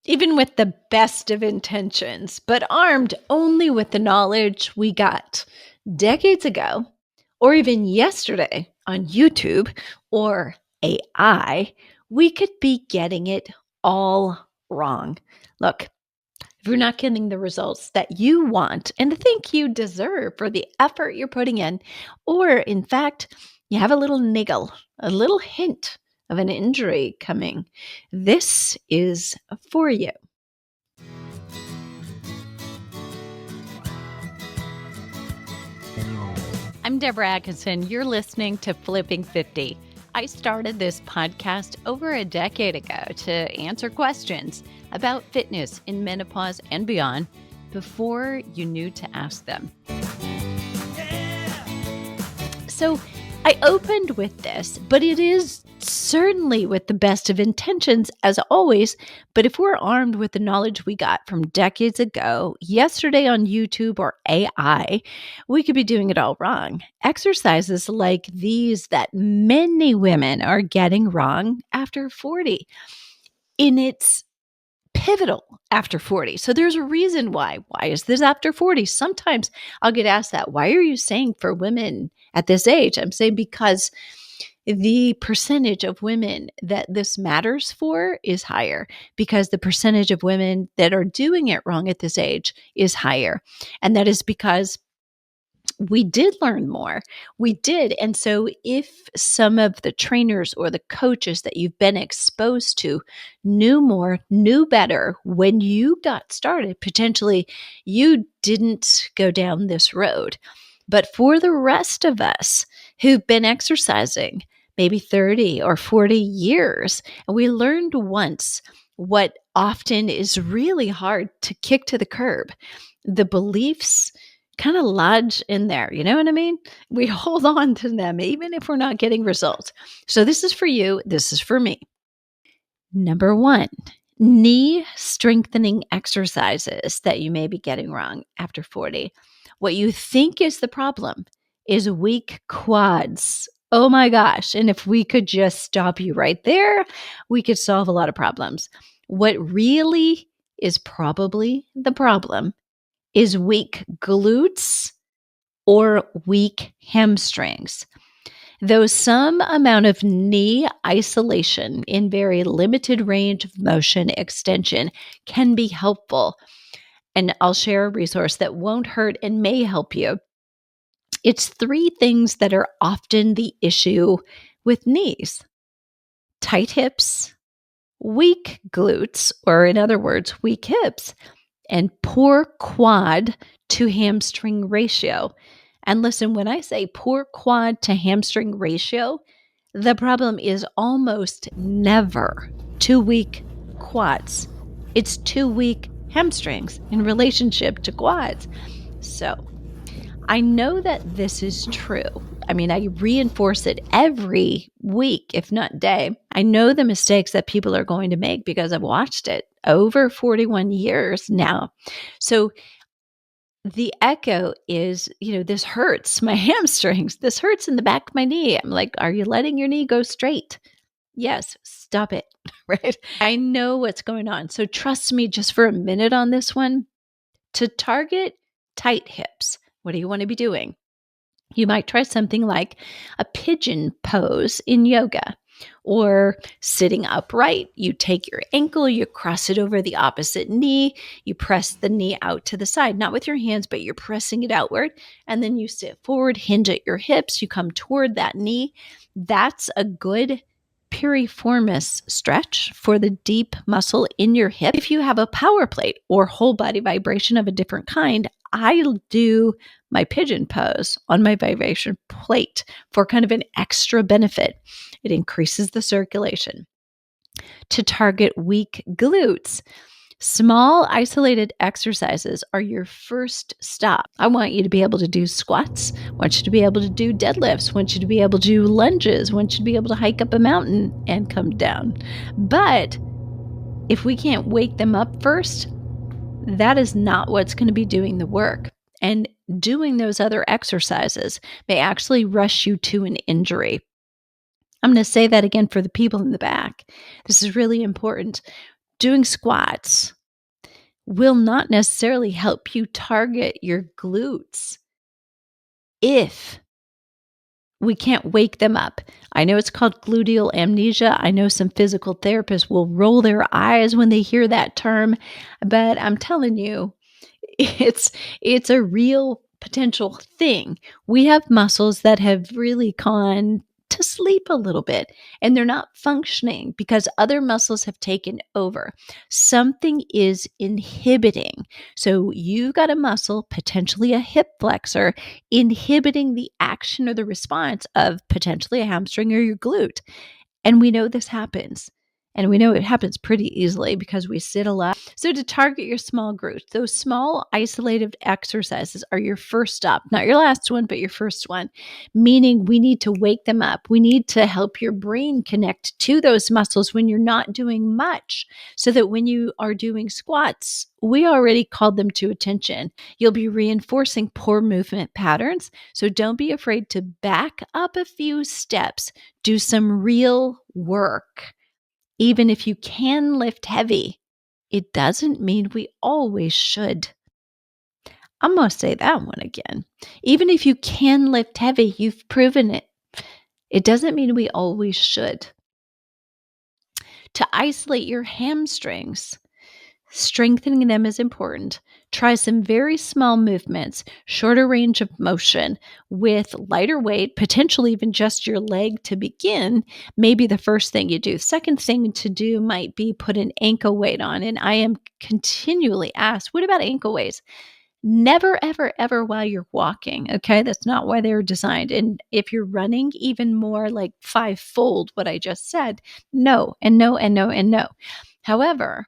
even with the best of intentions, but armed only with the knowledge we got decades ago, or even yesterday on YouTube or AI, we could be getting it all wrong. Look, if you're not getting the results that you want and think you deserve for the effort you're putting in, or in fact, you have a little niggle, a little hint of an injury coming, this is for you. I'm Debra Atkinson. You're listening to Flipping 50. I started this podcast over a decade ago to answer questions about fitness in menopause and beyond before you knew to ask them. So I opened with this, but it is certainly with the best of intentions as always. But if we're armed with the knowledge we got from decades ago, yesterday on YouTube or AI, we could be doing it all wrong. Exercises like these that many women are getting wrong after 40. And it's pivotal after 40. So there's a reason why. Why is this after 40? Sometimes I'll get asked that. Why are you saying for women at this age? I'm saying because the percentage of women that this matters for is higher, because the percentage of women that are doing it wrong at this age is higher. And that is because we did learn more. We did. And so if some of the trainers or the coaches that you've been exposed to knew more, knew better when you got started, potentially you didn't go down this road. But for the rest of us who've been exercising maybe 30 or 40 years, and we learned once what often is really hard to kick to the curb, the beliefs kind of lodge in there. You know what I mean? We hold on to them even if we're not getting results. So this is for you. This is for me. Number 1, knee strengthening exercises that you may be getting wrong after 40. What you think is the problem is weak quads. Oh my gosh. And if we could just stop you right there, we could solve a lot of problems. What really is probably the problem is weak glutes or weak hamstrings. Though some amount of knee isolation in very limited range of motion extension can be helpful, and I'll share a resource that won't hurt and may help you. It's 3 things that are often the issue with knees: tight hips, weak glutes, or in other words, weak hips, and poor quad to hamstring ratio. And listen, when I say poor quad to hamstring ratio, the problem is almost never 2 weak quads. It's 2 weak hamstrings in relationship to quads. So I know that this is true. I mean, I reinforce it every week, if not day. I know the mistakes that people are going to make because I've watched it over 41 years now. So the echo is, this hurts my hamstrings. This hurts in the back of my knee. I'm like, are you letting your knee go straight? Yes, stop it, right? I know what's going on. So trust me just for a minute on this one. To target tight hips, what do you want to be doing? You might try something like a pigeon pose in yoga, or sitting upright. You take your ankle, you cross it over the opposite knee, you press the knee out to the side, not with your hands, but you're pressing it outward. And then you sit forward, hinge at your hips, you come toward that knee. That's a good piriformis stretch for the deep muscle in your hip. If you have a power plate or whole body vibration of a different kind, I'll do my pigeon pose on my vibration plate for kind of an extra benefit. It increases the circulation. To target weak glutes, small isolated exercises are your first stop. I want you to be able to do squats. I want you to be able to do deadlifts. I want you to be able to do lunges. I want you to be able to hike up a mountain and come down. But if we can't wake them up first, that is not what's going to be doing the work. And doing those other exercises may actually rush you to an injury. I'm going to say that again for the people in the back. This is really important. Doing squats will not necessarily help you target your glutes if we can't wake them up. I know it's called gluteal amnesia. I know some physical therapists will roll their eyes when they hear that term, but I'm telling you, it's it's a real potential thing. We have muscles that have really gone to sleep a little bit and they're not functioning because other muscles have taken over. Something is inhibiting. So you've got a muscle, potentially a hip flexor, inhibiting the action or the response of potentially a hamstring or your glute. And we know this happens. And we know it happens pretty easily because we sit a lot. So, to target your small glutes, those small isolated exercises are your first stop, not your last one, but your first one, meaning we need to wake them up. We need to help your brain connect to those muscles when you're not doing much so that when you are doing squats, we already called them to attention. You'll be reinforcing poor movement patterns. So, don't be afraid to back up a few steps. Do some real work. Even if you can lift heavy, it doesn't mean we always should. I'm going to say that one again. Even if you can lift heavy, you've proven it. It doesn't mean we always should. To isolate your hamstrings, strengthening them is important. Try some very small movements, shorter range of motion with lighter weight, potentially even just your leg to begin. Maybe the first thing you do. Second thing to do might be put an ankle weight on. And I am continually asked, what about ankle weights? Never, ever, ever while you're walking. Okay. That's not why they were designed. And if you're running, even more like fivefold what I just said. No, and no, and no, and no. However,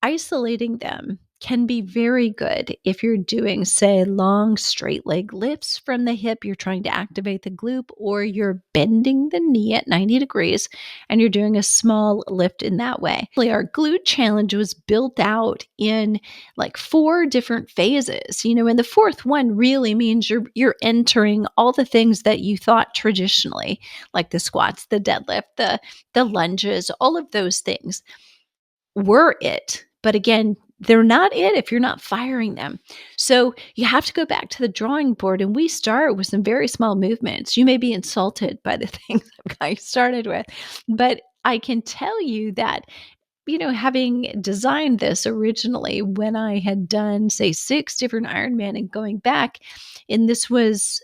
isolating them can be very good if you're doing, say, long straight leg lifts from the hip. You're trying to activate the glute, or you're bending the knee at 90 degrees and you're doing a small lift in that way. Our glute challenge was built out in like 4 different phases, and the fourth one really means you're entering all the things that you thought traditionally, like the squats, the deadlift, the lunges, all of those things were it. But again, they're not it if you're not firing them. So you have to go back to the drawing board, and we start with some very small movements. You may be insulted by the things I started with, but I can tell you that, having designed this originally when I had done, say, 6 different Ironman and going back, and this was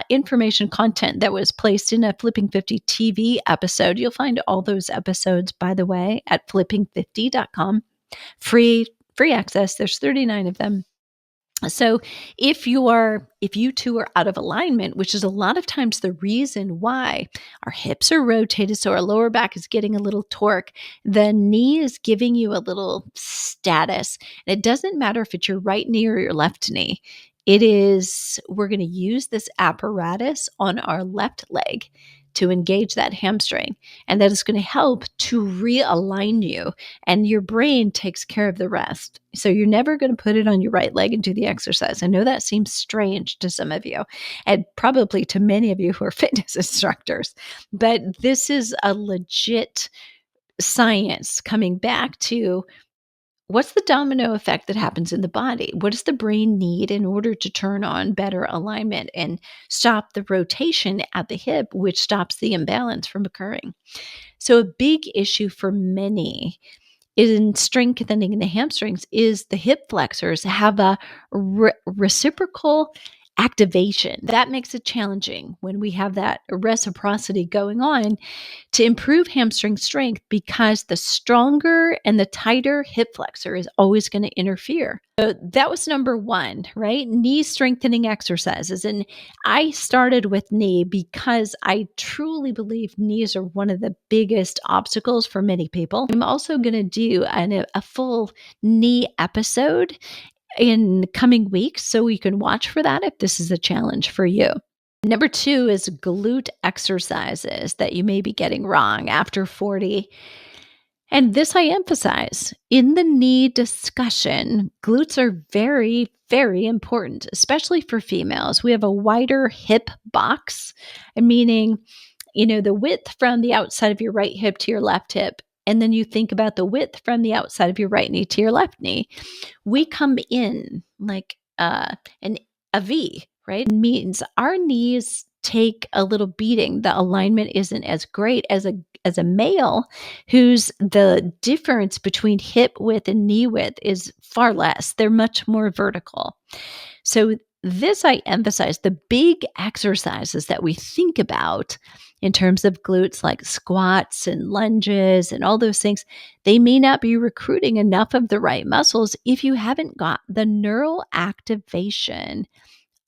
information content that was placed in a Flipping 50 TV episode. You'll find all those episodes, by the way, at flipping50.com. Free access. There's 39 of them. So if you two are out of alignment, which is a lot of times the reason why our hips are rotated, so our lower back is getting a little torque, the knee is giving you a little status. And it doesn't matter if it's your right knee or your left knee. We're going to use this apparatus on our left leg to engage that hamstring. And that is going to help to realign you, and your brain takes care of the rest. So you're never going to put it on your right leg and do the exercise. I know that seems strange to some of you, and probably to many of you who are fitness instructors, but this is a legit science coming back to what's the domino effect that happens in the body? What does the brain need in order to turn on better alignment and stop the rotation at the hip, which stops the imbalance from occurring? So a big issue for many in strengthening the hamstrings is the hip flexors have a reciprocal activation. That makes it challenging when we have that reciprocity going on to improve hamstring strength, because the stronger and the tighter hip flexor is always going to interfere. So that was number 1, right? Knee strengthening exercises. And I started with knee because I truly believe knees are one of the biggest obstacles for many people. I'm also going to do a full knee episode in coming weeks, so you can watch for that if this is a challenge for you. Number 2 is glute exercises that you may be getting wrong after 40. And this I emphasize in the knee discussion. Glutes are very, very important, especially for females. We have a wider hip box, meaning, the width from the outside of your right hip to your left hip and then you think about the width from the outside of your right knee to your left knee, we come in like a V, right? It means our knees take a little beating. The alignment isn't as great as a male whose the difference between hip width and knee width is far less. They're much more vertical. So this I emphasize the big exercises that we think about in terms of glutes, like squats and lunges and all those things, they may not be recruiting enough of the right muscles if you haven't got the neural activation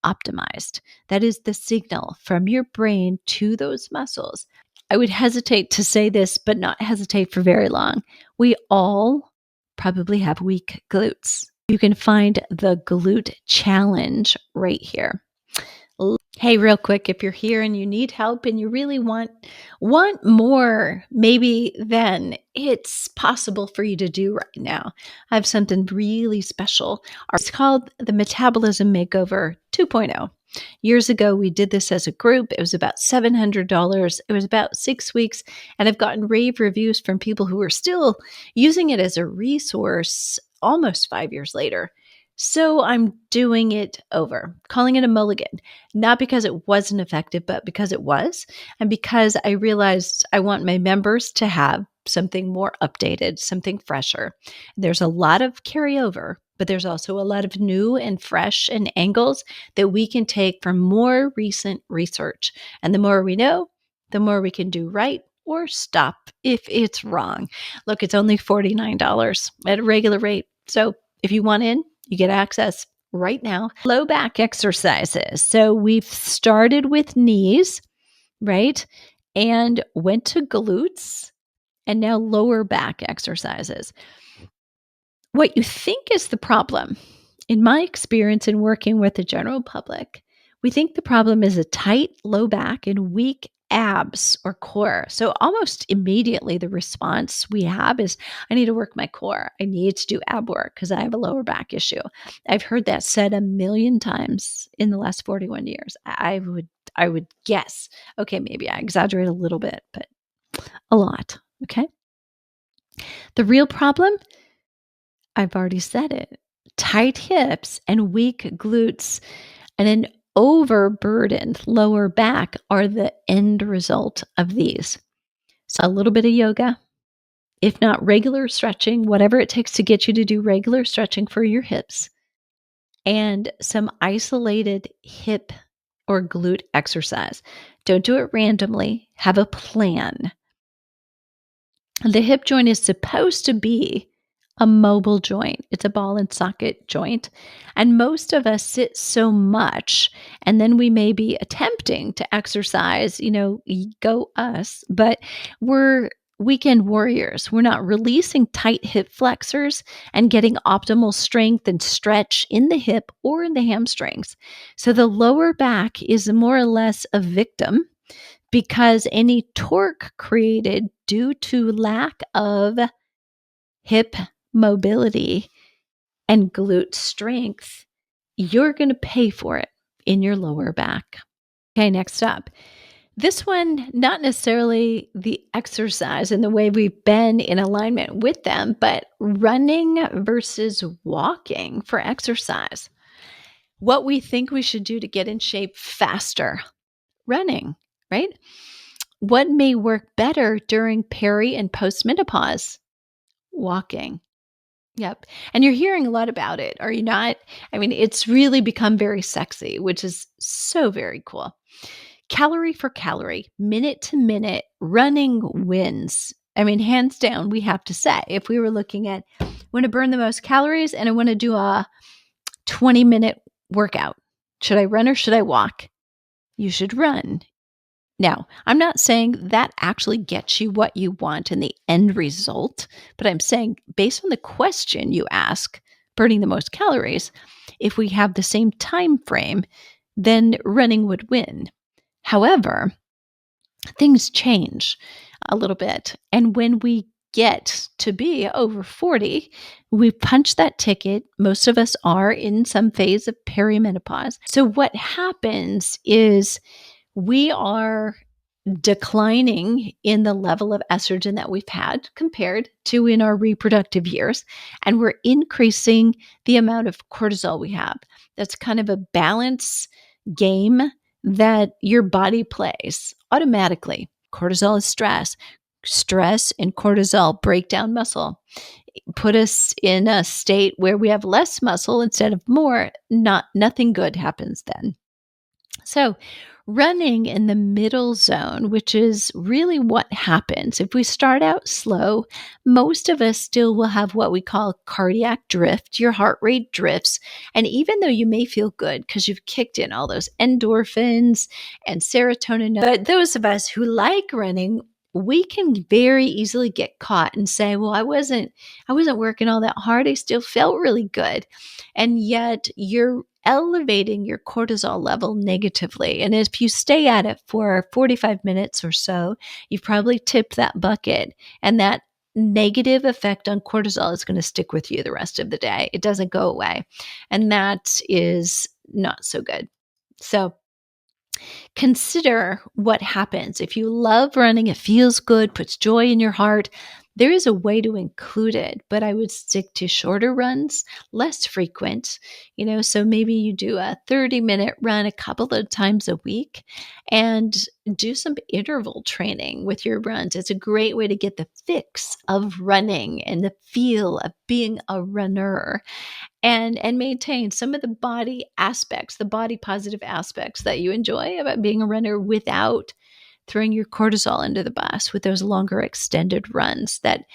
optimized. That is the signal from your brain to those muscles. I would hesitate to say this, but not hesitate for very long. We all probably have weak glutes. You can find the glute challenge right here. Hey, real quick, if you're here and you need help and you really want more, maybe then it's possible for you to do right now. I have something really special. It's called the Metabolism Makeover 2.0. Years ago, we did this as a group. It was about $700. It was about 6 weeks, and I've gotten rave reviews from people who are still using it as a resource almost 5 years later. So I'm doing it over, calling it a mulligan, not because it wasn't effective, but because it was, and because I realized I want my members to have something more updated, something fresher. There's a lot of carryover, but there's also a lot of new and fresh and angles that we can take from more recent research. And the more we know, the more we can do right or stop if it's wrong. Look, it's only $49 at a regular rate. So if you want in, you get access right now. Low back exercises. So we've started with knees, right? And went to glutes and now lower back exercises. What you think is the problem, in my experience in working with the general public, we think the problem is a tight low back and weak abs or core. So almost immediately the response we have is, I need to work my core. I need to do ab work because I have a lower back issue. I've heard that said a million times in the last 41 years. I would guess. Okay, maybe I exaggerate a little bit, but a lot. Okay. The real problem, I've already said it. Tight hips and weak glutes and an overburdened lower back are the end result of these. So a little bit of yoga, if not regular stretching, whatever it takes to get you to do regular stretching for your hips, and some isolated hip or glute exercise. Don't do it randomly. Have a plan. The hip joint is supposed to be a mobile joint. It's a ball and socket joint. And most of us sit so much, and then we may be attempting to exercise, go us, but we're weekend warriors. We're not releasing tight hip flexors and getting optimal strength and stretch in the hip or in the hamstrings. So the lower back is more or less a victim because any torque created due to lack of hip mobility and glute strength, you're going to pay for it in your lower back. Okay, next up. This one, not necessarily the exercise and the way we've been in alignment with them, but running versus walking for exercise. What we think we should do to get in shape faster. Running, right? What may work better during peri and postmenopause? Walking. Yep. And you're hearing a lot about it, are you not? I mean, it's really become very sexy, which is so very cool. Calorie for calorie, minute to minute, running wins. I mean, hands down, we have to say, if we were looking at, want to burn the most calories and I want to do a 20-minute workout, should I run or should I walk? You should run. Now, I'm not saying that actually gets you what you want in the end result, but I'm saying based on the question you ask, burning the most calories, if we have the same time frame, then running would win. However, things change a little bit. And when we get to be over 40, we punch that ticket. Most of us are in some phase of perimenopause. So what happens is we are declining in the level of estrogen that we've had compared to in our reproductive years. And we're increasing the amount of cortisol we have. That's kind of a balance game that your body plays automatically. Cortisol is stress. Stress and cortisol break down muscle, put us in a state where we have less muscle instead of more. Nothing good happens then. So, running in the middle zone, which is really what happens. If we start out slow, most of us still will have what we call cardiac drift. Your heart rate drifts. And even though you may feel good because you've kicked in all those endorphins and serotonin, but those of us who like running, we can very easily get caught and say, well, I wasn't working all that hard. I still felt really good. And yet you're elevating your cortisol level negatively. And if you stay at it for 45 minutes or so, you've probably tipped that bucket. And that negative effect on cortisol is going to stick with you the rest of the day. It doesn't go away. And that is not so good. So consider what happens. If you love running, it feels good, puts joy in your heart. There is a way to include it, but I would stick to shorter runs, less frequent. So maybe you do a 30-minute run a couple of times a week and do some interval training with your runs. It's a great way to get the fix of running and the feel of being a runner, and maintain some of the body aspects, the body positive aspects that you enjoy about being a runner without throwing your cortisol into the bus with those longer extended runs that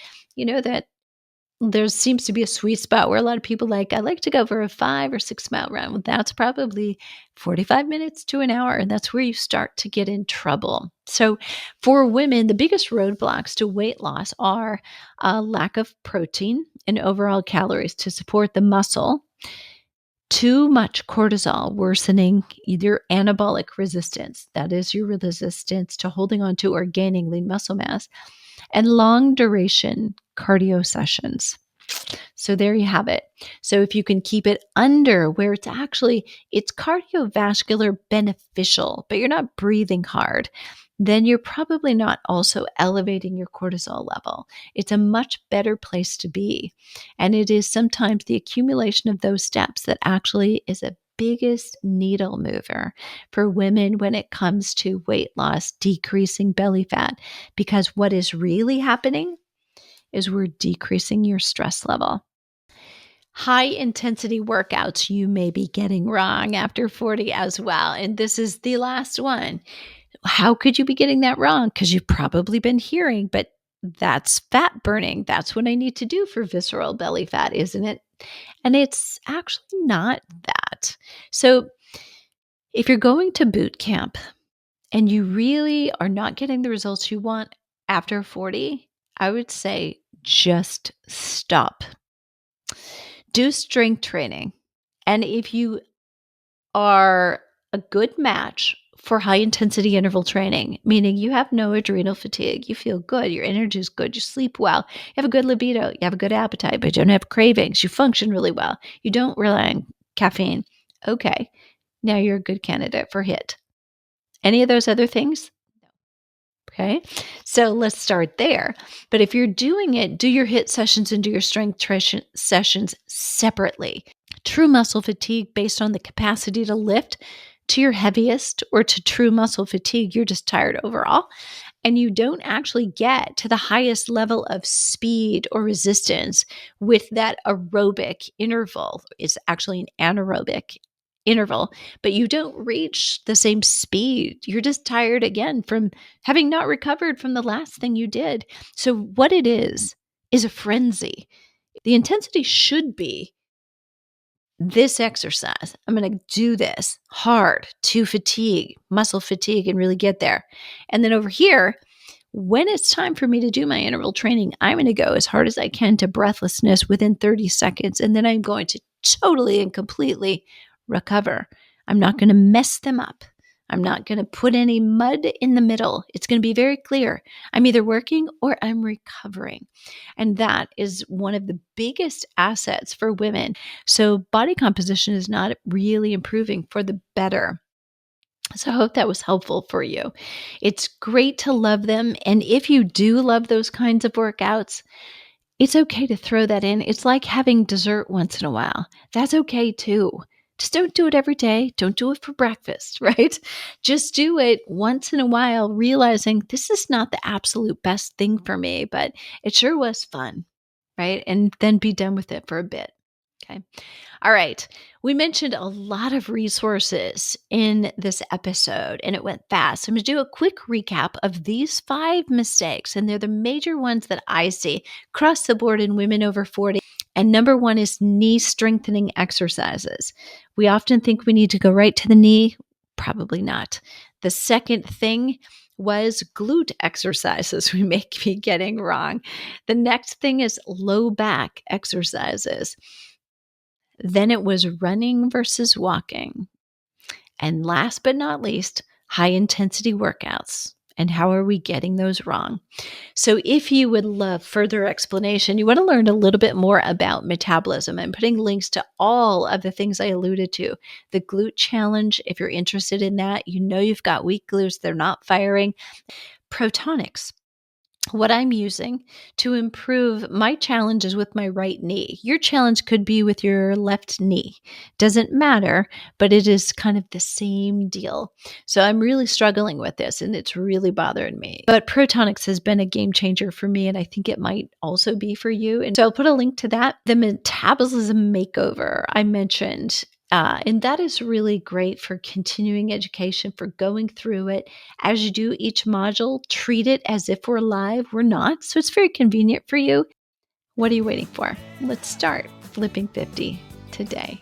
there seems to be a sweet spot where a lot of people I like to go for a 5 or 6 mile run. Well, that's probably 45 minutes to an hour. And that's where you start to get in trouble. So for women, the biggest roadblocks to weight loss are a lack of protein and overall calories to support the muscle, too much cortisol worsening either anabolic resistance, that is your resistance to holding on to or gaining lean muscle mass, and long duration cardio sessions. So there you have it. So if you can keep it under where it's cardiovascular beneficial, but you're not breathing hard, then you're probably not also elevating your cortisol level. It's a much better place to be. And it is sometimes the accumulation of those steps that actually is a biggest needle mover for women when it comes to weight loss, decreasing belly fat, because what is really happening is we're decreasing your stress level. High intensity workouts you may be getting wrong after 40 as well. And this is the last one. How could you be getting that wrong? Because you've probably been hearing, but that's fat burning. That's what I need to do for visceral belly fat, isn't it? And it's actually not that. So if you're going to boot camp and you really are not getting the results you want after 40, I would say just stop. Do strength training. And if you are a good match for high intensity interval training, meaning you have no adrenal fatigue, you feel good, your energy is good, you sleep well, you have a good libido, you have a good appetite, but you don't have cravings, you function really well, you don't rely on caffeine. Okay, now you're a good candidate for HIIT. Any of those other things? Okay, so let's start there. But if you're doing it, do your HIIT sessions and do your strength sessions separately. True muscle fatigue based on the capacity to lift to your heaviest, or to true muscle fatigue, you're just tired overall, and you don't actually get to the highest level of speed or resistance with that aerobic interval. It's actually an anaerobic interval, but you don't reach the same speed. You're just tired again from having not recovered from the last thing you did. So what it is a frenzy. The intensity should be this exercise. I'm going to do this hard to fatigue, muscle fatigue, and really get there. And then over here, when it's time for me to do my interval training, I'm going to go as hard as I can to breathlessness within 30 seconds. And then I'm going to totally and completely recover. I'm not going to mess them up. I'm not going to put any mud in the middle. It's going to be very clear. I'm either working or I'm recovering. And that is one of the biggest assets for women. So body composition is not really improving for the better. So I hope that was helpful for you. It's great to love them. And if you do love those kinds of workouts, it's okay to throw that in. It's like having dessert once in a while. That's okay too. Just don't do it every day. Don't do it for breakfast, right? Just do it once in a while, realizing this is not the absolute best thing for me, but it sure was fun, right? And then be done with it for a bit. Okay. All right. We mentioned a lot of resources in this episode and it went fast. I'm going to do a quick recap of these 5 mistakes, and they're the major ones that I see across the board in women over 40. And number one is knee strengthening exercises. We often think we need to go right to the knee. Probably not. The second thing was glute exercises we may be getting wrong. The next thing is low back exercises. Then it was running versus walking. And last but not least, high intensity workouts. And how are we getting those wrong? So if you would love further explanation, you want to learn a little bit more about metabolism, I'm putting links to all of the things I alluded to. The glute challenge, if you're interested in that, you know you've got weak glutes, they're not firing. Protonics, what I'm using to improve my challenges with my right knee. Your challenge could be with your left knee. Doesn't matter, but it is kind of the same deal. So I'm really struggling with this and it's really bothering me. But Protonics has been a game changer for me, and I think it might also be for you. And so I'll put a link to that. The metabolism makeover I mentioned. And that is really great for continuing education, for going through it. As you do each module, treat it as if we're live. We're not. So it's very convenient for you. What are you waiting for? Let's start flipping 50 today.